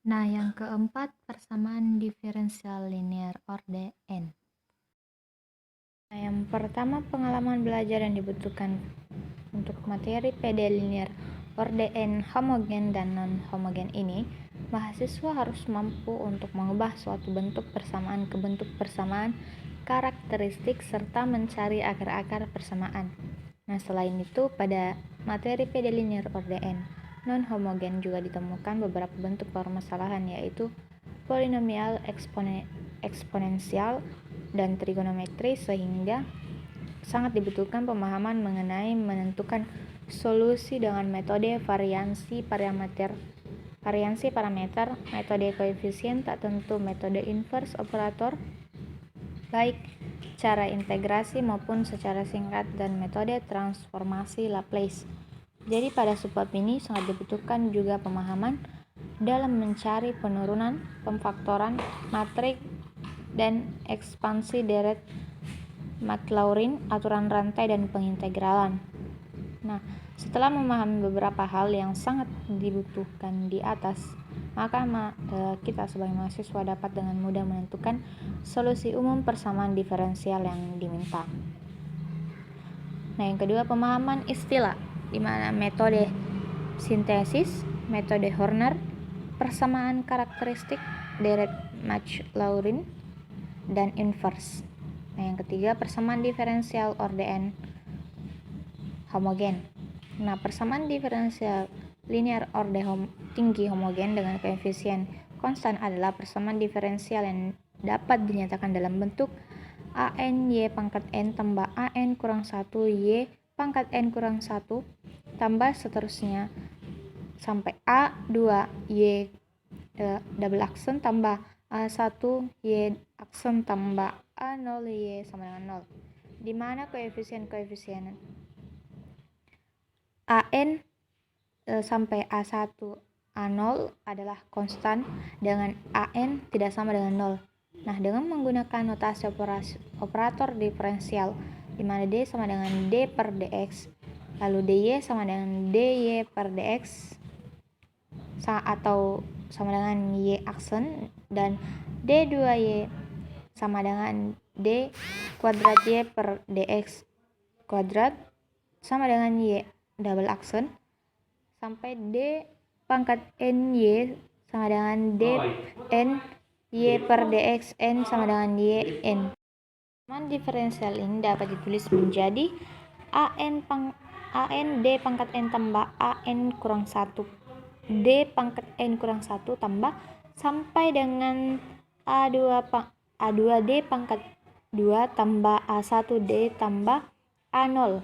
Nah, yang keempat, persamaan diferensial linear orde n. Nah, yang pertama, pengalaman belajar yang dibutuhkan untuk materi PD linear orde n homogen dan non-homogen ini, mahasiswa harus mampu untuk mengubah suatu bentuk persamaan ke bentuk persamaan karakteristik serta mencari akar-akar persamaan. Nah, selain itu, pada materi PD linear orde n non-homogen juga ditemukan beberapa bentuk permasalahan, yaitu polinomial eksponensial dan trigonometri, sehingga sangat dibutuhkan pemahaman mengenai menentukan solusi dengan metode variansi parameter, metode koefisien tak tentu, metode inverse operator, baik cara integrasi maupun secara singkat, dan metode transformasi Laplace. Jadi pada subbab ini sangat dibutuhkan juga pemahaman dalam mencari penurunan, pemfaktoran, matrik, dan ekspansi deret Maclaurin, aturan rantai, dan pengintegralan. Nah, setelah memahami beberapa hal yang sangat dibutuhkan di atas, maka kita sebagai mahasiswa dapat dengan mudah menentukan solusi umum persamaan diferensial yang diminta. Nah, yang kedua, pemahaman istilah, di mana metode sintesis, metode Horner, persamaan karakteristik, deret Maclaurin, dan inverse. Nah, yang ketiga, persamaan diferensial orde n homogen. Nah, persamaan diferensial linear orde tinggi homogen dengan koefisien konstan adalah persamaan diferensial yang dapat dinyatakan dalam bentuk an y pangkat n tambah an kurang 1 y pangkat n kurang 1 tambah seterusnya sampai a2 y double aksen tambah a1 y aksen tambah a0 y sama dengan 0, di mana koefisien an sampai a1 a0 adalah konstan dengan an tidak sama dengan 0. Nah, dengan menggunakan notasi operator diferensial, di mana d sama dengan d per dx, lalu dy sama dengan dy per dx atau sama dengan y aksen, dan d2y sama dengan d kuadrat y per dx kuadrat sama dengan y double aksen, sampai d pangkat n y sama dengan d n y per dx n sama dengan y n. Persamaan diferensial ini dapat ditulis menjadi an d pangkat n tambah an kurang 1 d pangkat n kurang 1 tambah sampai dengan a2 d pangkat 2 tambah a1 d tambah a0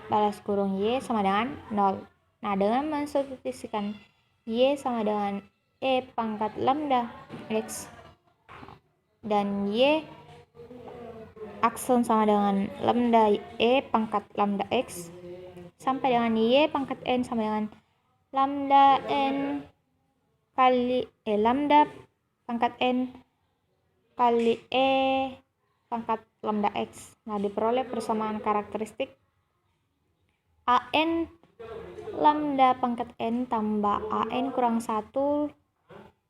balas kurung y sama dengan 0. Nah, dengan mensubstitusikan y sama dengan e pangkat lambda x dan y aksen sama dengan lambda e pangkat lambda x sampai dengan y pangkat n sama dengan lambda n kali lambda pangkat n kali e pangkat lambda x. Nah, diperoleh persamaan karakteristik an lambda pangkat n tambah an kurang 1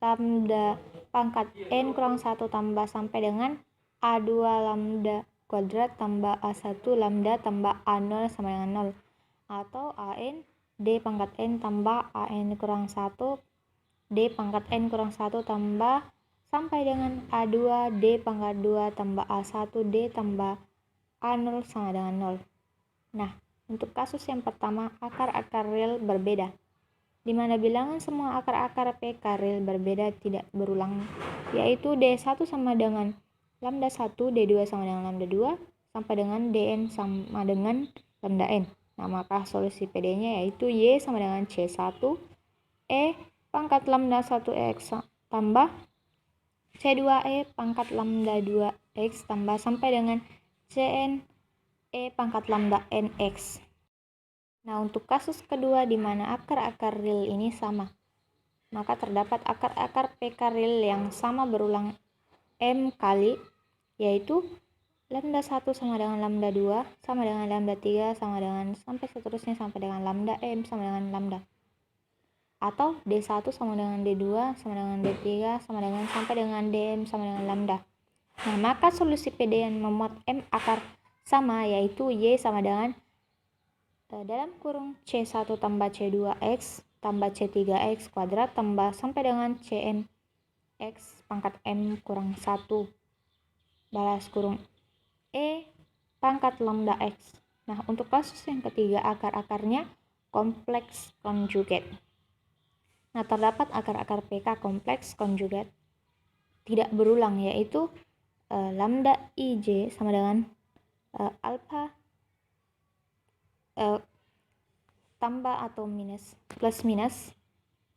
lambda pangkat n kurang 1 tambah sampai dengan a2 lambda kuadrat tambah a1 lambda tambah a0 sama dengan 0, atau an d pangkat n tambah an kurang 1 d pangkat n kurang 1 tambah sampai dengan a2 d pangkat 2 tambah a1 d tambah a0 sama dengan 0. Nah, untuk kasus yang pertama, akar-akar real berbeda, di mana bilangan semua akar-akar PK real berbeda tidak berulang, yaitu D1 sama dengan lambda 1, D2 sama dengan lambda 2, sampai dengan Dn sama dengan lambda n. Nah, maka solusi PD-nya yaitu Y sama dengan C1 E pangkat lambda 1x tambah C2E pangkat lambda 2x tambah sampai dengan Cn E pangkat lambda nx. Nah, untuk kasus kedua di mana akar-akar real ini sama, maka terdapat akar-akar PK real yang sama berulang m kali, yaitu lambda 1 sama dengan lambda 2 sama dengan lambda 3 sama dengan sampai seterusnya sampai dengan lambda m sama dengan lambda. atau D1 sama dengan D2 sama dengan D3 sama dengan sampai dengan Dm sama dengan lambda. Nah, maka solusi PD yang memuat M akar sama yaitu Y sama dengan dalam kurung C1 tambah C2X tambah C3X kuadrat tambah sampai dengan Cm X pangkat M kurang 1 balas kurung E pangkat lambda X. Nah, untuk kasus yang ketiga akar-akarnya kompleks konjugat. Nah, terdapat akar-akar PK kompleks konjugat tidak berulang yaitu lambda IJ sama dengan alpha tambah atau minus plus minus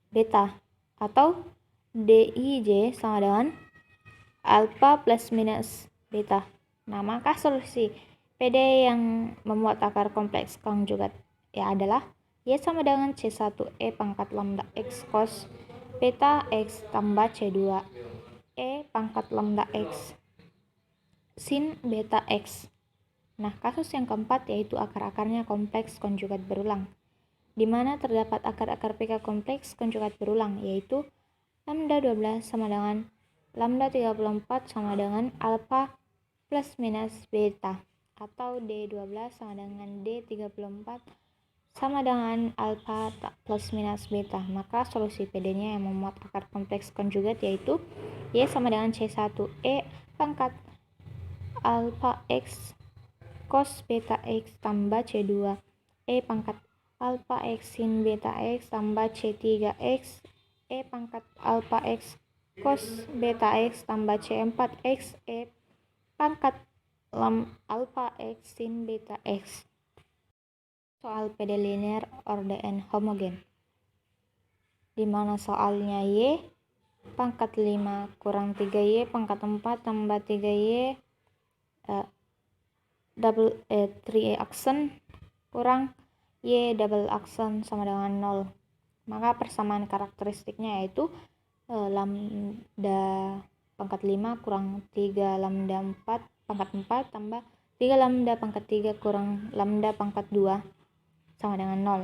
beta atau DIJ sama dengan alpha plus minus beta. Nah, maka solusi PD yang memuat akar kompleks konjugat adalah Y sama dengan C1 E pangkat lambda X cos beta X tambah C2 E pangkat lambda X sin beta X. Nah, kasus yang keempat yaitu akar-akarnya kompleks konjugat berulang, di mana terdapat akar-akar PK kompleks konjugat berulang, yaitu lambda 12 sama dengan lambda 34 sama dengan alpha plus minus beta, atau D12 sama dengan D34 sama dengan alpha plus minus beta. Maka solusi PD-nya yang memuat akar kompleks konjugat yaitu Y sama dengan C1 E pangkat alpha X cos beta X tambah C2 E pangkat alpha X sin beta X tambah C3X E pangkat alpha X cos beta X tambah C4 X E pangkat alpha X sin beta X. Soal PD linear order n homogen, dimana soalnya Y pangkat 5 kurang 3Y pangkat 4 tambah 3Y 3 aksen kurang Y double aksen sama dengan 0. Maka persamaan karakteristiknya yaitu lambda pangkat 5 kurang 3 lambda 4 pangkat 4 tambah 3 lambda pangkat 3 kurang lambda pangkat 2 sama dengan 0.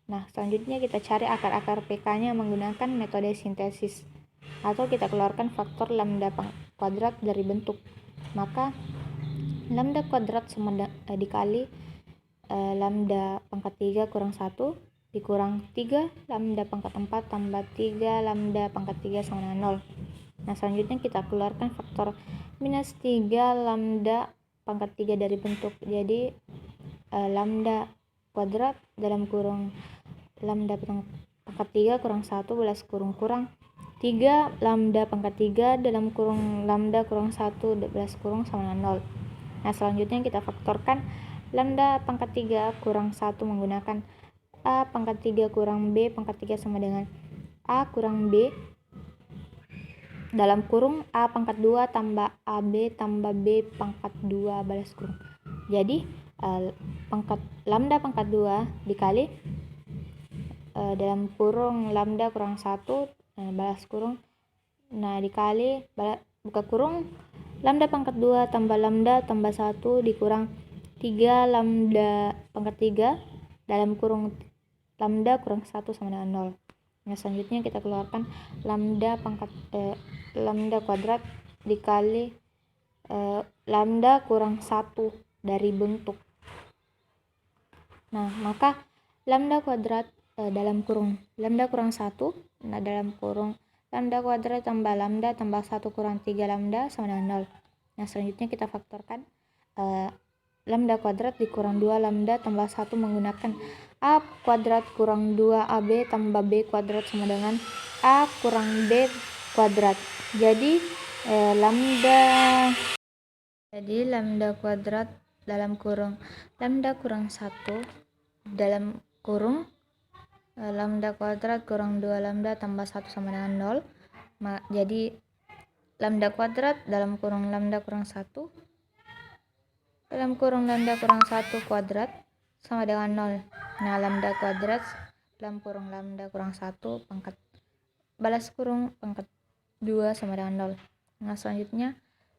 Nah, selanjutnya kita cari akar-akar PK-nya menggunakan metode sintesis, atau kita keluarkan faktor lambda kuadrat dari bentuk. Maka lambda kuadrat sama dikali lambda pangkat 3 kurang 1 dikurang 3 lambda pangkat 4 tambah 3 lambda pangkat 3 sama dengan 0. Nah, selanjutnya kita keluarkan faktor minus 3 lambda pangkat 3 dari bentuk. Jadi lambda kuadrat dalam kurung lambda pangkat 3 kurang 1 belas kurung 3 lambda pangkat 3 dalam kurung lambda kurang 1 belas kurung sama dengan 0. Nah, selanjutnya kita faktorkan lambda pangkat 3 kurang 1 menggunakan A pangkat 3 kurang B pangkat 3 sama dengan A kurang B dalam kurung A pangkat 2 tambah AB tambah B pangkat 2 balas kurung. Jadi lambda pangkat 2 dikali dalam kurung lambda kurang 1 balas kurung, nah dikali buka kurung lambda pangkat 2 tambah lambda tambah 1 dikurang 3 lambda pangkat 3 dalam kurung lambda kurang 1 sama dengan 0. Nah, selanjutnya kita keluarkan lambda lambda kuadrat dikali lambda kurang 1 dari bentuk. Nah, maka lambda kuadrat dalam kurung lambda kurang 1, nah dalam kurung lambda kuadrat tambah lambda tambah 1 kurang 3 lambda sama dengan 0. Nah, selanjutnya kita faktorkan lambda kuadrat dikurang 2 lambda tambah 1 menggunakan A kuadrat kurang 2 AB tambah B kuadrat sama dengan A kurang B kuadrat. Jadi lambda kuadrat dalam kurung lambda kurang 1 dalam kurung lambda kuadrat kurang 2 lambda tambah 1 sama dengan 0. Jadi lambda kuadrat dalam kurung lambda kurang 1 dalam kurung lambda kurang 1 kuadrat sama dengan 0. Nah, lambda kuadrat dalam kurung lambda kurang 1 pangkat balas kurung pangkat 2 sama dengan 0. Nah, selanjutnya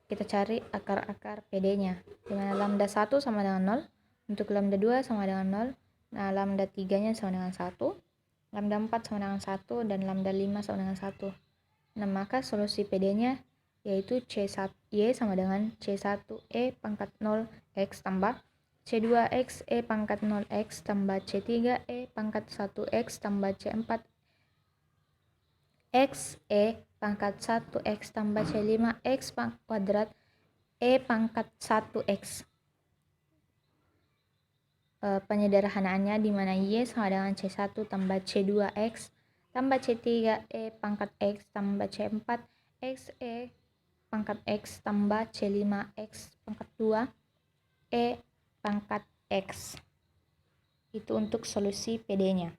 kita cari akar-akar PD-nya, dimana lambda 1 sama dengan 0, untuk lambda 2 sama dengan 0, nah lambda 3 nya sama dengan 1, lambda 4 sama dengan 1 dan lambda 5 sama dengan 1. Nah, maka solusi PD-nya yaitu Y sama dengan C1E pangkat 0X tambah C2X E pangkat 0X tambah C3E pangkat 1X tambah C4 X E pangkat 1X tambah C5X kuadrat E pangkat 1X. Penyederhanaannya di mana Y sama dengan C1 tambah C2X tambah C3E pangkat X tambah C4 X E pangkat X tambah C5X pangkat 2 E pangkat X. Itu untuk solusi PD-nya.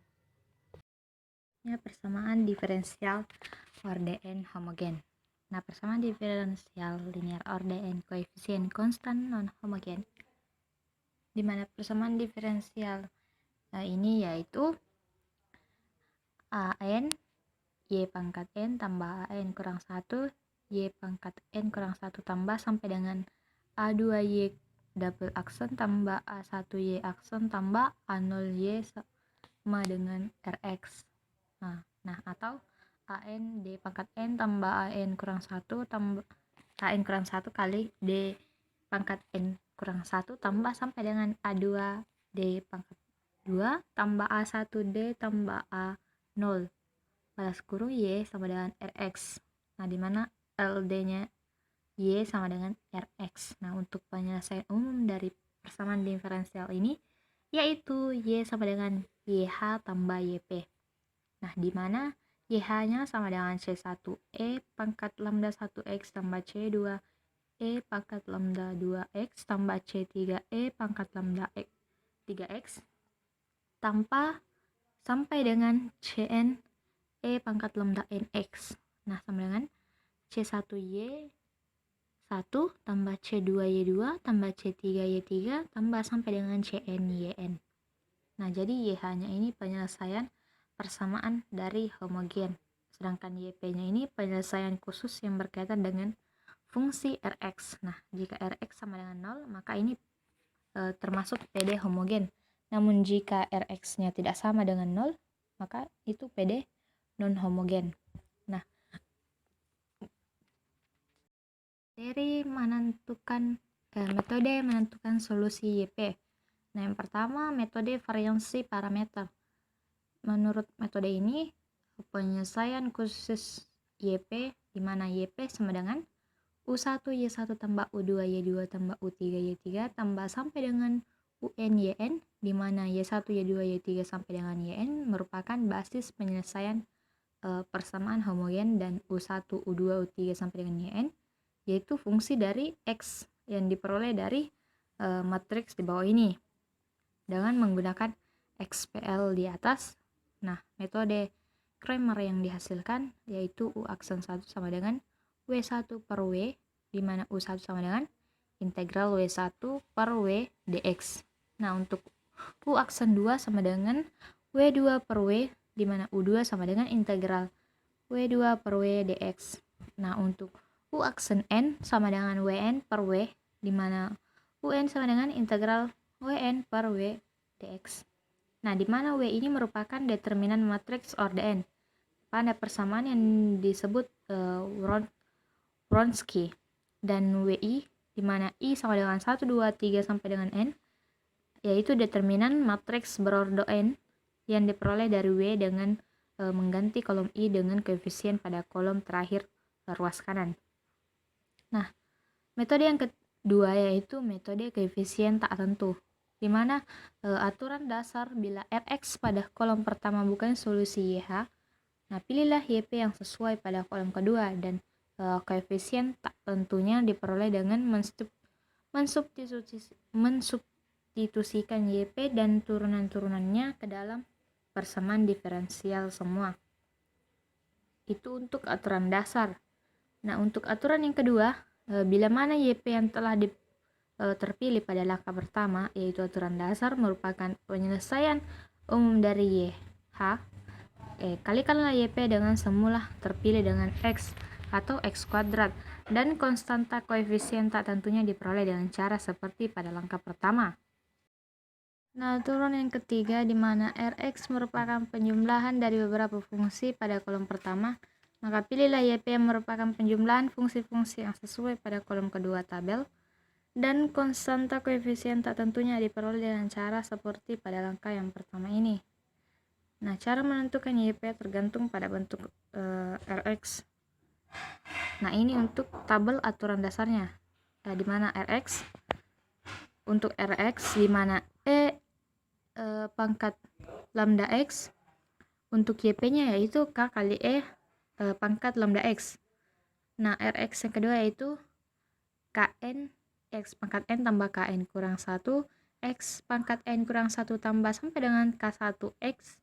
Persamaan diferensial Orden homogen. Nah, persamaan diferensial linear Orden koefisien konstan non homogen, di mana persamaan diferensial ini yaitu AN Y pangkat N tambah AN kurang 1 Y pangkat N kurang 1 tambah sampai dengan A2Y double aksen tambah A1Y aksen tambah A0Y sama dengan Rx. Nah, atau AN D pangkat N tambah AN kurang 1 tambah AN kurang 1 kali D pangkat N kurang 1 tambah sampai dengan A2 D pangkat 2 tambah A1D tambah A0 balas kurung Y sama dengan Rx. Nah, di mana LD-nya Y sama dengan Rx. Nah, untuk penyelesaian umum dari persamaan diferensial ini yaitu Y sama dengan YH tambah YP. Nah, di mana YH-nya sama dengan C1E pangkat lambda 1X tambah C2E pangkat lambda 2X tambah C3E pangkat lambda 3X tanpa sampai dengan Cn E pangkat lambda NX. Nah, sama dengan C1Y 1 tambah C2Y2 tambah C3Y3 tambah sampai dengan CnYn. Nah, jadi YH-nya ini penyelesaian persamaan dari homogen, sedangkan YP-nya ini penyelesaian khusus yang berkaitan dengan fungsi Rx. Nah, jika Rx sama dengan 0, maka ini termasuk PD homogen. Namun jika Rx-nya tidak sama dengan 0, maka itu PD non homogen. Nah, dari metode menentukan solusi YP. Nah, yang pertama metode variansi parameter. Menurut metode ini, penyelesaian khusus YP di mana YP sama dengan U1 Y1 tambah U2 Y2 tambah U3 Y3 tambah sampai dengan UN YN, di mana Y1 Y2 Y3 sampai dengan YN merupakan basis penyelesaian persamaan homogen, dan U1 U2 U3 sampai dengan YN yaitu fungsi dari X yang diperoleh dari matriks di bawah ini dengan menggunakan XPL di atas. Nah, metode Kramer yang dihasilkan yaitu U aksen 1 sama dengan W1 per W, di mana U1 sama dengan integral W1 per W dx. Nah, untuk U aksen 2 sama dengan W2 per W, di mana U2 sama dengan integral W2 per W dx. Nah, untuk U aksen N sama dengan Wn per W, di mana Un sama dengan integral Wn per W dx. Nah, di mana W ini merupakan determinan matriks Orden pada persamaan yang disebut Wronski, dan WI di mana I sama dengan 1, 2, 3 sampai dengan N yaitu determinan matriks berordo N yang diperoleh dari W dengan mengganti kolom I dengan koefisien pada kolom terakhir ruas kanan. Nah, metode yang kedua yaitu metode koefisien tak tentu, di mana aturan dasar bila Rx pada kolom pertama bukan solusi YH, nah pilihlah YP yang sesuai pada kolom kedua, dan koefisien tak tentunya diperoleh dengan mensubstitusikan YP dan turunan-turunannya ke dalam persamaan diferensial semua. Itu untuk aturan dasar. Nah, untuk aturan yang kedua, bila mana YP yang telah terpilih pada langkah pertama, yaitu aturan dasar, merupakan penyelesaian umum dari YH, kalikanlah YP dengan semula terpilih dengan X atau X kuadrat, dan konstanta koefisien tak tentunya diperoleh dengan cara seperti pada langkah pertama. Nah, turun yang ketiga di mana Rx merupakan penjumlahan dari beberapa fungsi pada kolom pertama, maka pilihlah YP yang merupakan penjumlahan fungsi-fungsi yang sesuai pada kolom kedua tabel, dan konstanta koefisien tak tentunya diperoleh dengan cara seperti pada langkah yang pertama ini. Nah, cara menentukan YP tergantung pada bentuk Rx. Nah, ini untuk tabel aturan dasarnya. Di mana Rx untuk Rx di mana pangkat lambda x, untuk YP-nya yaitu K kali pangkat lambda x. Nah, Rx yang kedua yaitu Kn x pangkat n tambah Kn kurang 1 x pangkat n kurang 1 tambah sampai dengan K1 x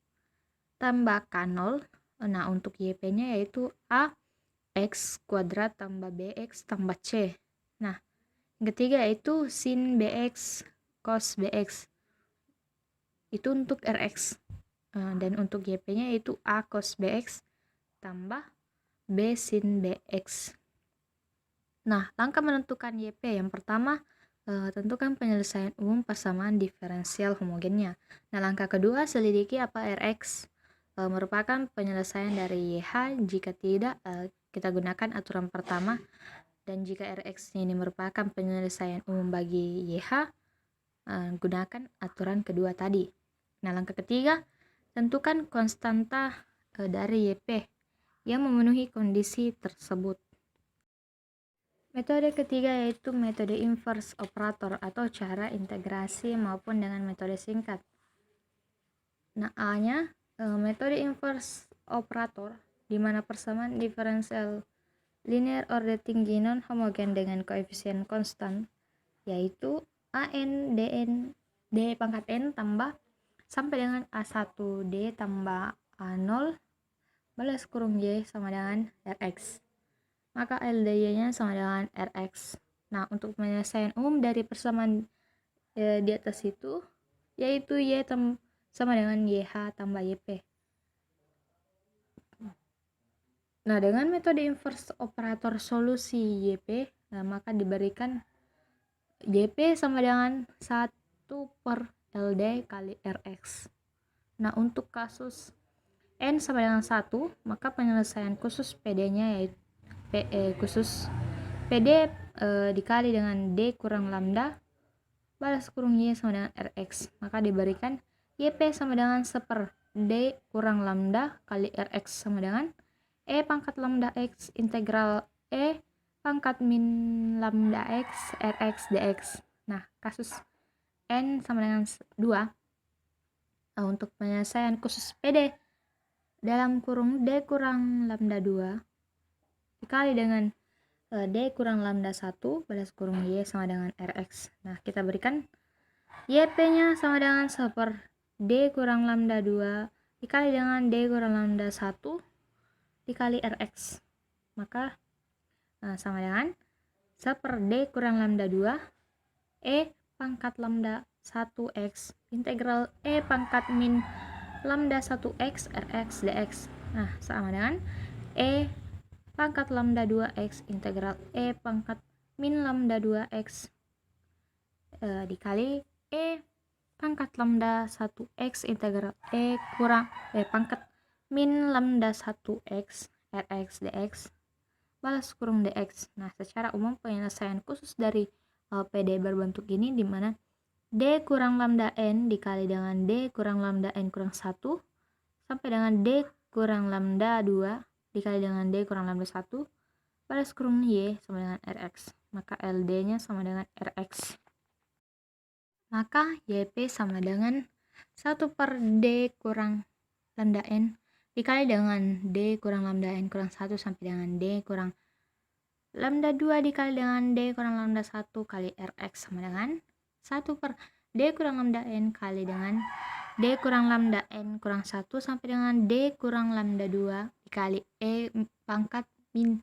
tambah K0. Nah, untuk YP-nya yaitu A x kuadrat tambah bx tambah c. Nah, yang ketiga yaitu sin bx cos bx. Itu untuk Rx. Dan untuk YP-nya yaitu A cos BX tambah B sin BX. Nah, langkah menentukan YP yang pertama, tentukan penyelesaian umum persamaan diferensial homogennya. Nah, langkah kedua, selidiki apa Rx merupakan penyelesaian dari YH. Jika tidak, kita gunakan aturan pertama. Dan jika Rx ini merupakan penyelesaian umum bagi YH, gunakan aturan kedua tadi. Nah, langkah ketiga, tentukan konstanta dari YP yang memenuhi kondisi tersebut. Metode ketiga yaitu metode inverse operator atau cara integrasi maupun dengan metode singkat. Nah, A-nya metode inverse operator di mana persamaan diferensial linear order tinggi non homogen dengan koefisien konstan yaitu AN DN D pangkat N tambah sampai dengan A1 D tambah A0 balas kurung Y sama dengan Rx. Maka LDY-nya sama dengan Rx. Nah, untuk penyelesaian umum dari persamaan di atas itu yaitu Y sama dengan YH tambah YP. Nah, dengan metode inverse operator solusi YP, maka diberikan YP sama dengan 1 per LD kali Rx. Nah, untuk kasus N sama dengan 1, maka penyelesaian khusus PD-nya yaitu khusus PD dikali dengan D kurang lambda balas kurung Y sama dengan Rx. Maka diberikan YP sama dengan 1 per D kurang lambda kali Rx sama dengan E pangkat lambda X integral E pangkat min lambda X Rx dx. Nah, kasus N sama dengan 2, untuk penyelesaian khusus PD dalam kurung D kurang lambda 2 dikali dengan D kurang lambda 1 balas kurung Y sama dengan Rx. Nah, kita berikan YP-nya sama dengan 1 per D kurang lambda 2 dikali dengan D kurang lambda 1 dikali Rx. Maka sama dengan 1 per D kurang lambda 2 E pangkat lambda 1x integral E pangkat min lambda 1x Rx dx. Nah, sama dengan E pangkat lambda 2x integral E pangkat min lambda 2x dikali E pangkat lambda 1x integral E kurang pangkat min lambda 1x Rx dx balas kurung dx. Nah, secara umum penyelesaian khusus dari PD berbentuk ini di mana D kurang lambda N dikali dengan D kurang lambda N kurang 1 sampai dengan D kurang lambda 2 dikali dengan D kurang lambda 1 balas kurung Y sama dengan Rx. Maka LD-nya sama dengan Rx. Maka YP sama dengan 1 per D kurang lambda N dikali dengan D kurang lambda N kurang 1 sampai dengan D kurang lambda 2 dikali dengan D kurang lambda 1 kali Rx sama dengan 1 per D kurang lambda N kali dengan D kurang lambda N kurang 1 sampai dengan D kurang lambda 2 dikali E pangkat min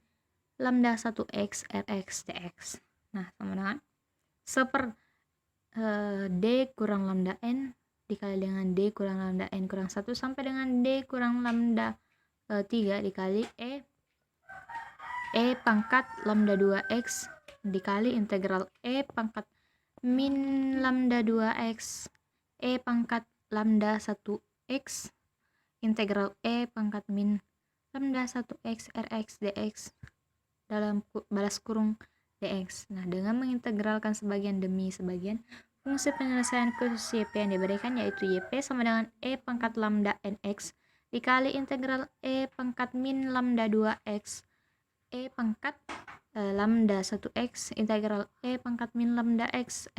lambda 1x Rx dx. Nah, sama dengan 1 per D kurang lambda N dikali dengan D kurang lambda N kurang 1 sampai dengan D kurang lambda 3 dikali E pangkat lambda 2x dikali integral E pangkat min lambda 2x E pangkat lambda 1x integral E pangkat min lambda 1x Rx dx dalam balas kurung dx. Nah, dengan mengintegralkan sebagian demi sebagian, fungsi penyelesaian khusus YP yang diberikan yaitu YP sama dengan E pangkat lambda nx dikali integral E pangkat min lambda 2x E pangkat lambda 1x integral E pangkat min lambda x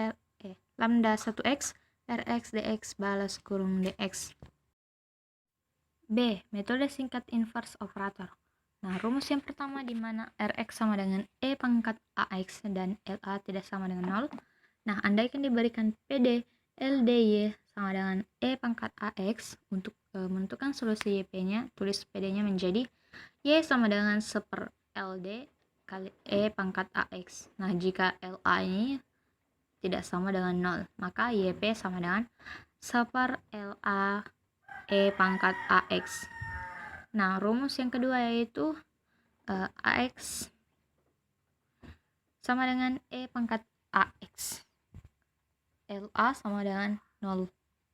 lambda 1x Rx dx balas kurung dx. B. Metode singkat inverse operator. Nah, rumus yang pertama di mana Rx sama dengan E pangkat Ax dan La tidak sama dengan 0. Nah, andaikan diberikan PD LDY sama dengan E pangkat Ax, untuk menentukan solusi YP-nya, tulis PD-nya menjadi Y sama dengan 1/LD kali E pangkat Ax. Nah, jika La ini tidak sama dengan 0, maka YP sama dengan 1/LA E pangkat Ax. Nah, rumus yang kedua yaitu Ax sama dengan E pangkat Ax. La sama dengan 0.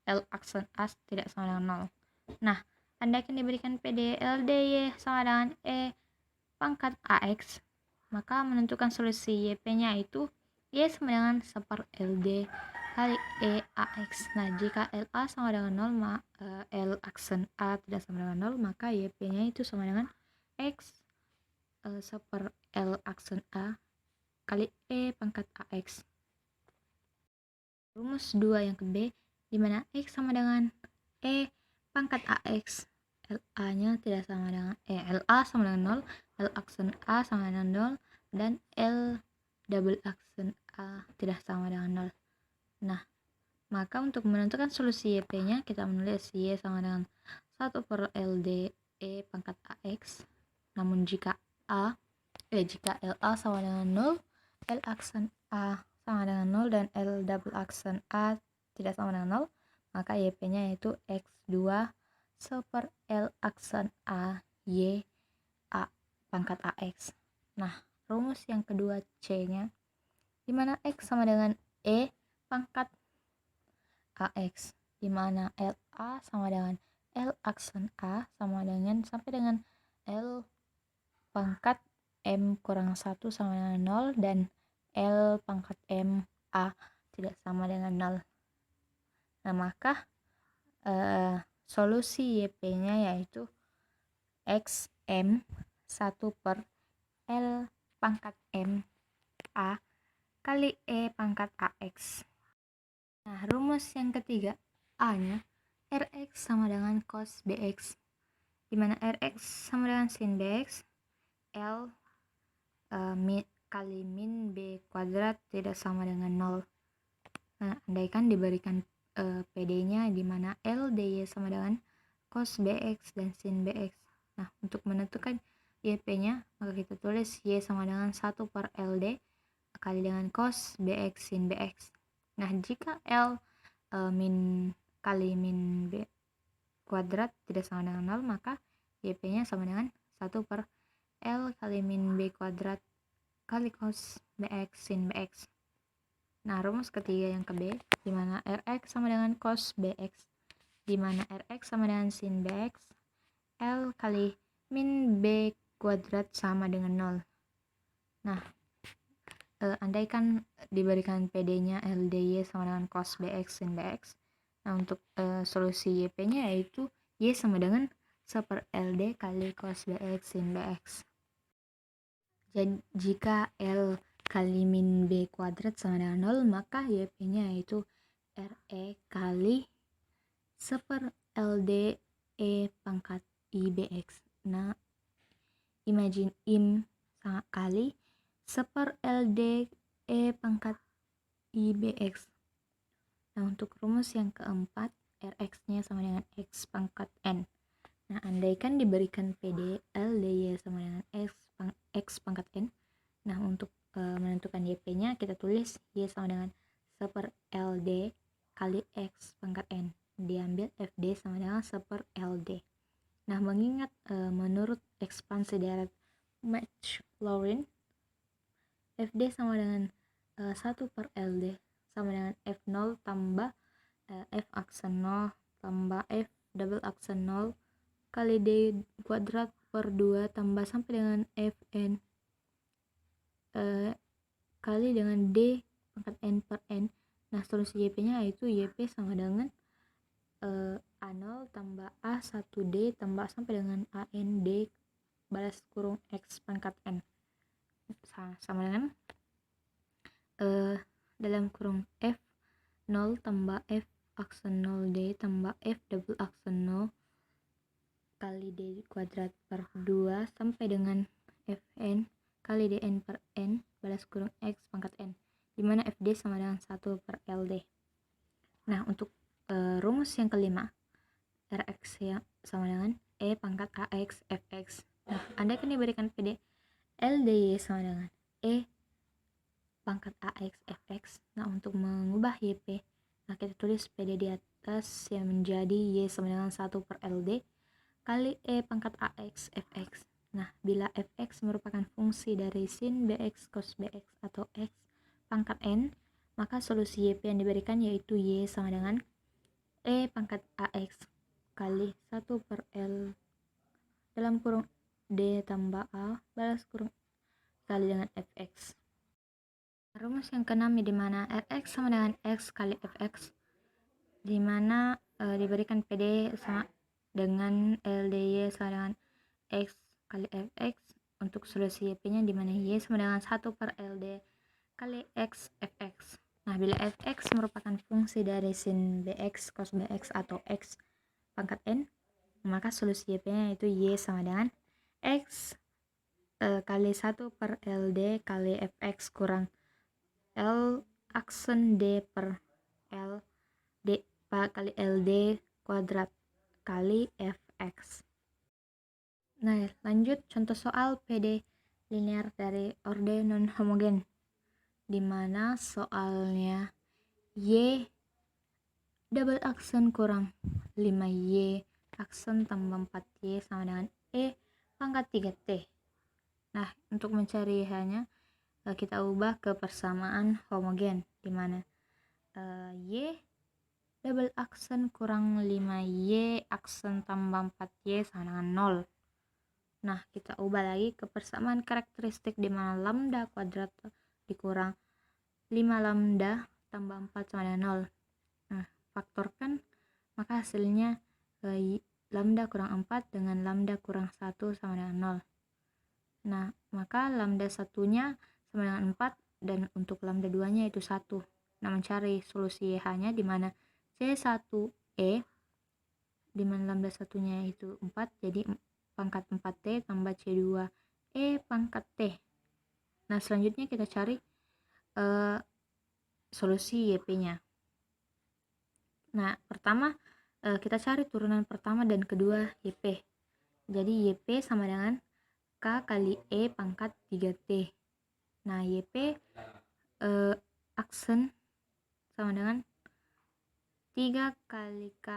L aksen A tidak sama dengan 0. Nah, andaikan diberikan PD LDY sama dengan E pangkat Ax, maka menentukan solusi YP-nya itu Y sama dengan 1/LD kali E Ax. Nah, jika La sama dengan 0, L aksen A tidak sama dengan 0, maka YP-nya itu sama dengan X 1/L aksen A kali E pangkat Ax. Rumus 2 yang ke B, di mana X sama dengan E pangkat Ax. LA-nya tidak sama dengan LA sama dengan 0, L aksen A sama dengan 0, dan L double aksen A tidak sama dengan 0. Nah, maka untuk menentukan solusi YP-nya, kita menulis Y sama dengan 1/LD E pangkat Ax. Namun jika LA sama dengan 0, L aksen A sama dengan 0, dan L double aksen A tidak sama dengan 0, maka YP-nya yaitu X2 1/L aksen A Y A pangkat Ax. Nah, rumus yang kedua C-nya, di mana X sama dengan E pangkat Ax, di mana LA sama dengan L aksen A sama dengan sampai dengan L pangkat M kurang 1 sama dengan 0, dan L pangkat M A tidak sama dengan 0. Nah, maka solusi YP-nya yaitu XM 1/L pangkat M A kali E pangkat Ax. Nah, rumus yang ketiga, A-nya Rx sama dengan cos Bx, di mana Rx sama dengan sin Bx, L kali min B kuadrat tidak sama dengan 0. Nah, andaikan diberikan PD-nya di mana L dy sama dengan cos Bx dan sin Bx. Nah, untuk menentukan YP-nya, maka kita tulis Y sama dengan 1/LD kali dengan cos Bx sin Bx. Nah, jika L min kali min B kuadrat tidak sama dengan 0, maka YP-nya sama dengan 1/L kali min B kuadrat kali cos Bx sin Bx. Nah, rumus ketiga yang ke B, di mana Rx sama dengan cos Bx, di mana Rx sama dengan sin Bx, L kali min B kuadrat sama dengan 0. Nah, andaikan diberikan PD-nya LDY sama dengan cos Bx sin Bx. Nah, untuk solusi YP-nya yaitu Y sama dengan 1/LD kali cos Bx sin Bx. Jadi, jika L kali min B kuadrat sama dengan 0, maka YP-nya yaitu RE kali 1/LD E pangkat IBX. Nah, imagine im kali 1/LD E pangkat IBX. Nah, untuk rumus yang keempat, Rx-nya sama dengan X pangkat N. Nah, andaikan diberikan PD LDY sama dengan X pangkat N. Nah, untuk menentukan YP-nya, kita tulis Y sama dengan 1/LD kali X pangkat N. Diambil FD sama dengan 1/LD. Nah, mengingat menurut ekspansi deret Maclaurin, FD sama dengan 1/LD sama dengan F0 tambah F aksen 0 tambah F double aksen 0 kali D kuadrat per 2 tambah sampai dengan Fn kali dengan D pangkat N per N. Nah, solusi YP nya yaitu YP sama dengan A0 tambah A1D tambah sampai dengan AND balas kurung X pangkat N sama dengan dalam kurung F 0 tambah F aksen 0D tambah F double aksen 0 kali D kuadrat per 2 sampai dengan Fn kali Dn per N balas kurung X pangkat N, dimana Fd sama dengan 1 per LD. Nah, untuk rumus yang kelima, Rx yang sama dengan E pangkat AX Fx. Nah, andaikan diberikan PD LDY sama dengan E pangkat AX Fx. Nah, untuk mengubah YP, nah kita tulis PD di atas yang menjadi Y sama dengan 1 per LD kali E pangkat AX Fx. Nah, bila Fx merupakan fungsi dari sin Bx cos Bx atau X pangkat N, maka solusi YP yang diberikan yaitu Y sama dengan E pangkat AX kali 1 per L dalam kurung D tambah A balas kurung kali dengan Fx. Rumus yang keenam di mana Rx sama dengan X kali Fx, di mana diberikan PD sama dengan LDY sama dengan X kali Fx. Untuk solusi YP nya dimana Y sama dengan 1 per LD kali X Fx. Nah, bila Fx merupakan fungsi dari sin Bx cos Bx atau X pangkat N, maka solusi YP nya itu Y sama dengan X kali 1 per LD kali Fx kurang L aksen D per L D kali LD kuadrat kali Fx. Nah, lanjut contoh soal PD linear dari orde non homogen, di mana soalnya Y double aksen kurang 5Y aksen tambah 4Y sama dengan E pangkat 3T. Nah, untuk mencari Y-nya kita ubah ke persamaan homogen, di mana Y double aksen kurang 5Y aksen tambah 4Y sama dengan 0. Nah, kita ubah lagi ke persamaan karakteristik, di mana lambda kuadrat dikurang 5 lambda tambah 4 sama dengan 0. Nah, faktorkan, maka hasilnya lambda kurang 4 dengan lambda kurang 1 sama dengan 0. Nah, maka lambda satunya sama dengan 4 dan untuk lambda 2 nya itu 1. Nah, mencari solusi H nya di mana C1E, di mana lambda satunya itu 4, jadi pangkat 4T tambah C2E pangkat T. Nah, selanjutnya kita cari solusi YP nya. Nah, pertama kita cari turunan pertama dan kedua YP. Jadi YP sama dengan K kali E pangkat 3T. Nah, YP aksen sama dengan 3 kali K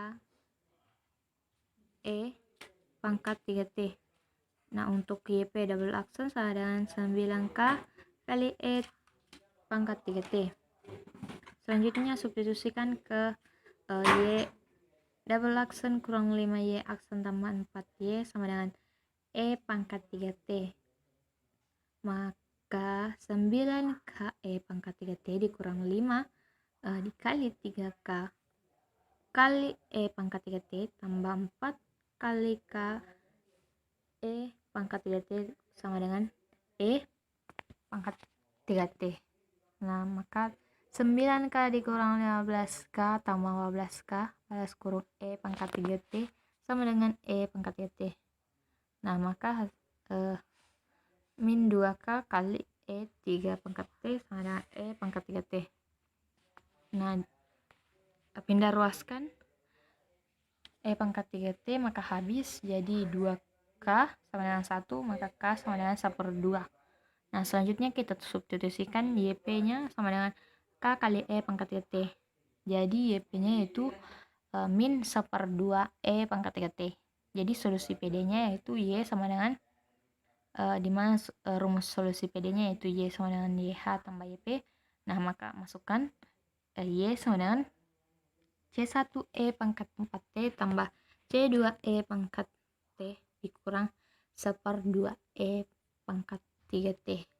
E pangkat 3T. Nah, untuk YP double aksen sama dengan 9K kali E pangkat 3T. Selanjutnya substitusikan ke Y double aksen kurang 5Y aksen tambah 4Y sama dengan E pangkat 3T. Maka 9KE pangkat 3T dikurang 5 dikali 3K kali E pangkat 3T tambah 4 kali K E pangkat 3T sama dengan E pangkat 3T. Nah, maka 9K dikurang 15K tambah 15K balas kurung E pangkat 3T sama dengan E pangkat 3T. Nah, maka min 2K kali E 3 pangkat T sama dengan E pangkat 3T. Nah, pindah ruaskan E pangkat 3T, maka habis jadi 2K sama dengan 1, maka K sama dengan 1/2. Nah, selanjutnya kita substitusikan YP nya sama dengan K kali E pangkat 3T. Jadi YP nya itu min 1/2 E pangkat 3T. Jadi solusi PD nya yaitu Y sama dengan dimana rumus solusi PD nya yaitu Y sama dengan YH tambah YP. Nah, maka masukkan Y sama dengan C1E pangkat 4T tambah C2E pangkat T dikurang 1/2E pangkat 3T.